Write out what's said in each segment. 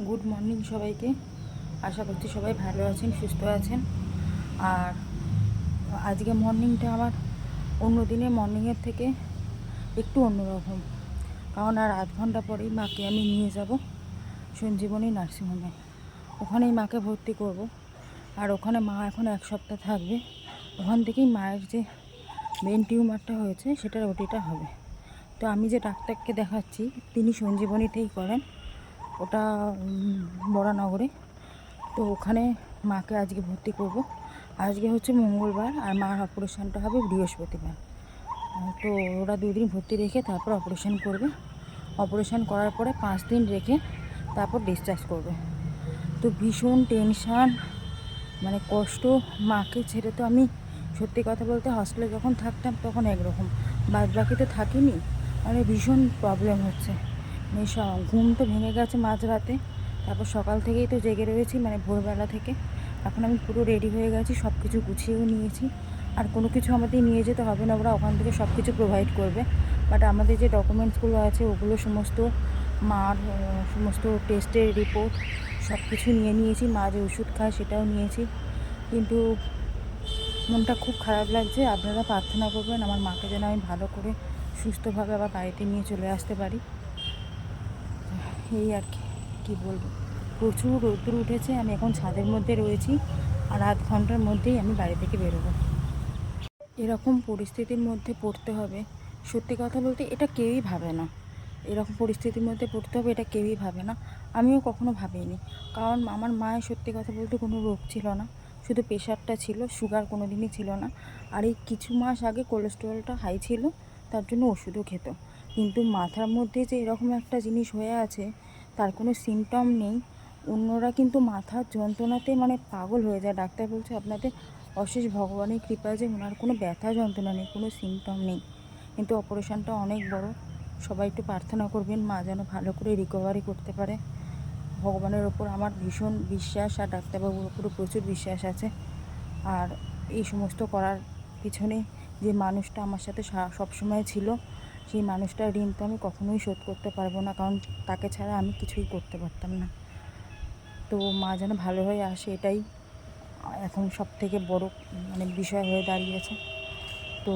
Good morning সবাইকে। আশা করছি সবাই ভালো আছেন, সুস্থ আছেন। আর আজকে মর্নিংটা আমার অন্য দিনের মর্নিংয়ের থেকে একটু অন্যরকম, কারণ আর আধ ঘন্টা পরেই মাকে আমি নিয়ে যাব সঞ্জীবনী নার্সিংহোমে। ওখানেই মাকে ভর্তি করব। আর ওখানে মা এখন 1 সপ্তাহ থাকবে। ওখান থেকেই মায়ের যে ব্রেন টিউমারটা হয়েছে সেটার ওটিটা হবে। তো আমি যে ডাক্তারকে দেখাচ্ছি তিনি সঞ্জীবনীতেই করেন, ওটা বরানগরে। তো ওখানে মাকে আজকে ভর্তি করব। আজকে হচ্ছে মঙ্গলবার আর মার অপারেশানটা হবে বৃহস্পতিবার। তো ওরা 2 দিন ভর্তি রেখে তারপর অপারেশান করবে। অপারেশান করার পরে 5 দিন রেখে তারপর ডিসচার্জ করবে। তো ভীষণ টেনশান, মানে কষ্ট। মাকে ছেড়ে তো আমি সত্যি কথা বলতে হস্টেলে যখন থাকতাম তখন একরকম, বাদ বাকি তো থাকিনি। মানে ভীষণ প্রবলেম হচ্ছে, মানে ঘুম তো ভেঙে গেছে মাঝরাতে। তারপর সকাল থেকেই তো জেগে রয়েছি, মানে ভোরবেলা থেকে। এখন আমি পুরো রেডি হয়ে গেছি, সব কিছু গুছিয়েও নিয়েছি। আর কোনো কিছু আমাদের নিয়ে যেতে হবে না, ওরা ওখান থেকে সব কিছু প্রোভাইড করবে। বাট আমাদের যে ডকুমেন্টসগুলো আছে ওগুলো সমস্ত মার সমস্ত টেস্টের রিপোর্ট সব কিছু নিয়ে নিয়েছি। মা যে ওষুধ খায় সেটাও নিয়েছি। কিন্তু মনটা খুব খারাপ লাগছে। আপনারা প্রার্থনা করবেন আমার মাকে যেন আমি ভালো করে সুস্থভাবে আবার বাড়িতে নিয়ে চলে আসতে পারি। এই আর কি, কী বলবো। প্রচুর রোদ্দুর উঠেছে, আমি এখন ছাদের মধ্যে রয়েছি। আর আধ ঘন্টার মধ্যেই আমি বাড়ি থেকে বেরোবো। এরকম পরিস্থিতির মধ্যে পড়তে হবে, সত্যি কথা বলতে এটা কেউই ভাবে না। এরকম পরিস্থিতির মধ্যে পড়তে হবে এটা কেউই ভাবে না। আমিও কখনো ভাবিনি, কারণ আমার মায়ের সত্যি কথা বলতে কোনো রোগ ছিল না, শুধু প্রেশারটা ছিল, সুগার কোনো দিনই ছিল না। আর এই কিছু মাস আগে কোলেস্টেরলটা হাই ছিল, তার জন্য ওষুধও খেত। কিন্তু মাথার মধ্যে যে এরকম একটা জিনিস হয়ে আছে, তার কোনো সিমটম নেই। অন্যরা কিন্তু মাথার যন্ত্রণাতে মানে পাগল হয়ে যায়। ডাক্তার বলছে আপনাদের অশেষ ভগবানের কৃপা যে ওনার কোনো ব্যথা যন্ত্রণা নেই, কোনো সিমটম নেই। কিন্তু অপারেশানটা অনেক বড়। সবাই একটু প্রার্থনা করবেন মা যেন ভালো করে রিকভারি করতে পারে। ভগবানের ওপর আমার ভীষণ বিশ্বাস, আর ডাক্তারবাবুর ওপরও প্রচুর বিশ্বাস আছে। আর এই সমস্ত করার পিছনে যে মানুষটা আমার সাথে সবসময় ছিল, সেই মানুষটার ঋণ তো আমি কখনোই শোধ করতে পারবো না, কারণ তাকে ছাড়া আমি কিছুই করতে পারতাম না। তো মা যেন ভালো হয়ে আসে, এটাই এখন সবথেকে বড় মানে বিষয় হয়ে দাঁড়িয়েছে। তো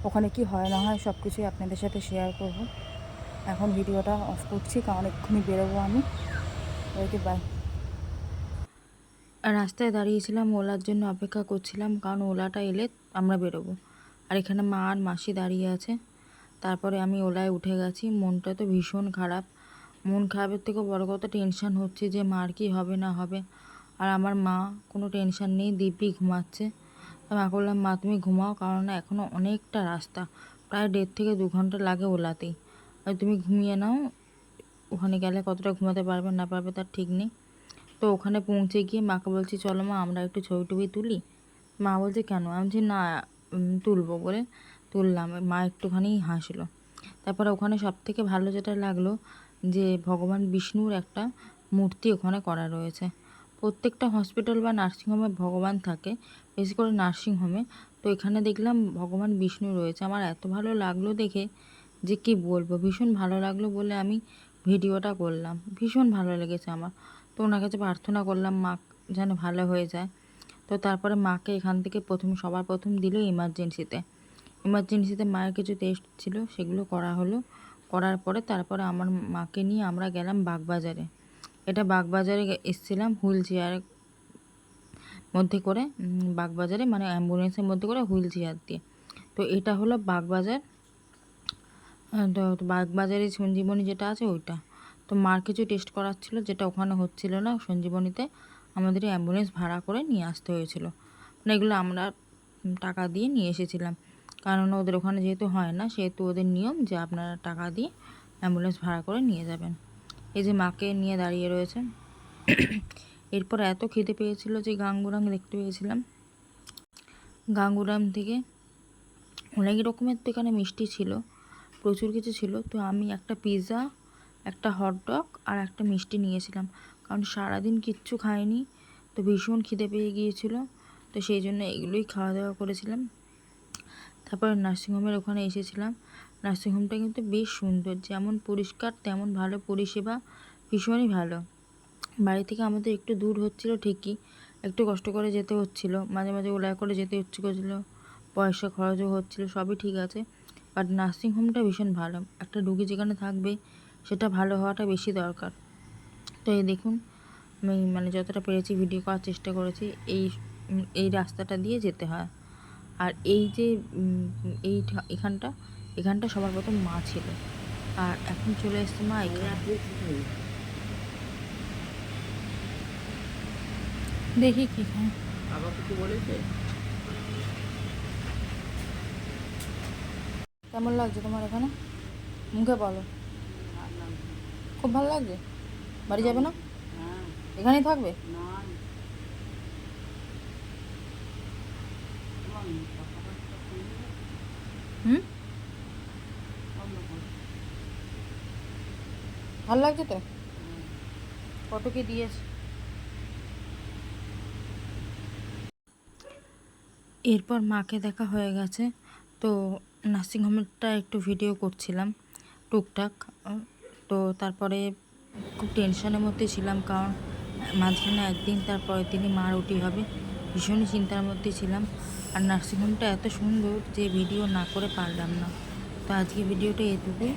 ওখানে কি হয় না হয় সব কিছুই আপনাদের সাথে শেয়ার করব। এখন ভিডিওটা অফ করছি, কারণ এক্ষুনি বেরোবো আমি। ওকে, বাই। রাস্তায় দাঁড়িয়েছিলাম, ওলার জন্য অপেক্ষা করছিলাম, কারণ ওলাটা এলে আমরা বেরোবো। আর এখানে মা আর মাসি দাঁড়িয়ে আছে। তারপরে আমি ওলায় উঠে গেছি। মনটা তো ভীষণ খারাপ। মন খারাপের থেকে বড় কথা টেনশান হচ্ছে যে মার কি হবে না হবে। আর আমার মা কোনো টেনশান নেই, দিব্যি ঘুমাচ্ছে। মা বললাম মা তুমি ঘুমাও, কারণ এখনও অনেকটা রাস্তা, প্রায় 1.5 থেকে 2 ঘন্টা লাগে ওলাতেই। আর তুমি ঘুমিয়ে নাও, ওখানে গেলে কতটা ঘুমাতে পারবে না পারবে তার ঠিক নেই। তো ওখানে পৌঁছে গিয়ে মাকে বলছি চলো মা আমরা একটু ছবি টবি তুলি। মা বলছে কেন? আমি বলছি না তুলবো বলে তুললাম। মা একটুখানি হাসলো। তারপরে ওখানে সবথেকে ভালো যেটা লাগলো যে ভগবান বিষ্ণুর একটা মূর্তি ওখানে করা রয়েছে। প্রত্যেকটা হসপিটাল বা নার্সিংহোমে ভগবান থাকে, বেশি করে নার্সিংহোমে। তো এখানে দেখলাম ভগবান বিষ্ণু রয়েছে। আমার এত ভালো লাগলো দেখে যে কি বলবো, ভীষণ ভালো লাগলো বলে আমি ভিডিওটা করলাম। ভীষণ ভালো লেগেছে আমার। তো ওনার কাছে প্রার্থনা করলাম মা যেন ভালো হয়ে যায়। তো তারপরে মাকে এখান থেকে সবার প্রথম দিল ইমার্জেন্সিতে মায়ের কিছু টেস্ট ছিল, সেগুলো করা হলো। করার পরে তারপরে আমার মাকে নিয়ে আমরা গেলাম বাগবাজারে। এটা বাগবাজারে এসেছিলাম হুইল চেয়ারের মধ্যে করে, বাগবাজারে মানে অ্যাম্বুলেন্সের মধ্যে করে হুইল চেয়ার দিয়ে। তো এটা হলো বাগবাজার। তো বাগবাজারে সঞ্জীবনী যেটা আছে ওইটা। তো মার কিছু টেস্ট করার ছিল, যেটা ওখানে হচ্ছিল না সঞ্জীবনীতে। আমাদের অ্যাম্বুলেন্স ভাড়া করে নিয়ে আসতে হয়েছিল। মানে এগুলো আমরা টাকা দিয়ে নিয়ে এসেছিলাম, কারণ ওদের ওখানে যেহেতু হয় না, সেহেতু ওদের নিয়ম যে আপনারা টাকা দিয়ে অ্যাম্বুলেন্স ভাড়া করে নিয়ে যাবেন। এই যে মাকে নিয়ে দাঁড়িয়ে রয়েছে। এরপর এত খিদে পেয়েছিল যে গাঙ্গুরাম দেখতে পেয়েছিলাম। গাঙ্গুরাম থেকে অনেক রকমের তো এখানে মিষ্টি ছিল, প্রচুর কিছু ছিল। তো আমি একটা পিৎজা, একটা হটডগ আর একটা মিষ্টি নিয়েছিলাম, কারণ সারাদিন কিচ্ছু খাইনি। তো ভীষণ খিদে পেয়ে গিয়েছিল, তো সেই জন্য এগুলোই খাওয়া দাওয়া করেছিলাম। তারপরে নার্সিংহোমের ওখানে এসেছিলাম। নার্সিংহোমটা কিন্তু বেশ সুন্দর, যেমন পরিষ্কার তেমন ভালো পরিষেবা, ভীষণই ভালো। বাড়ি থেকে আমাদের একটু দূর হচ্ছিল ঠিকই, একটু কষ্ট করে যেতে হচ্ছিল, মাঝে মাঝে ওলায় করে যেতে ইচ্ছে করছিল, পয়সা খরচও হচ্ছিল, সবই ঠিক আছে। বাট নার্সিংহোমটা ভীষণ ভালো। একটা রুগী যেখানে থাকবে সেটা ভালো হওয়াটা বেশি দরকার। তো এই দেখুন, আমি মানে যতটা পেরেছি ভিডিও করার চেষ্টা করেছি। এই রাস্তাটা দিয়ে যেতে হয়। আর এই যে এখানটা এখানটা সবার প্রথম মা ছিল, আর এখন চলে এসছে মা এখানে। দেখি কি খায়। আবার কিছু বলেছে? কেমন লাগছে তোমার এখানে? মুখে বলো। খুব ভালো লাগছে। বাড়ি যাবে না? হ্যাঁ। এখানেই থাকবে? না, হুম, ভালো লাগছে তো? কত কি দিয়েছে? এরপর মাকে দেখা হয়ে গেছে। তো নার্সিংহোমেরটা একটু ভিডিও করছিলাম টুকটাক। তো তারপরে খুব টেনশনের মধ্যে ছিলাম, কারণ মাঝখানে একদিন, তার পরের দিনই মার ওটি হবে। ভীষণই চিন্তার মধ্যে ছিলাম। আর নার্সিংহোমটা এত সুন্দর যে ভিডিও না করে পারলাম না। তো আজকে ভিডিওটা এটুকুই।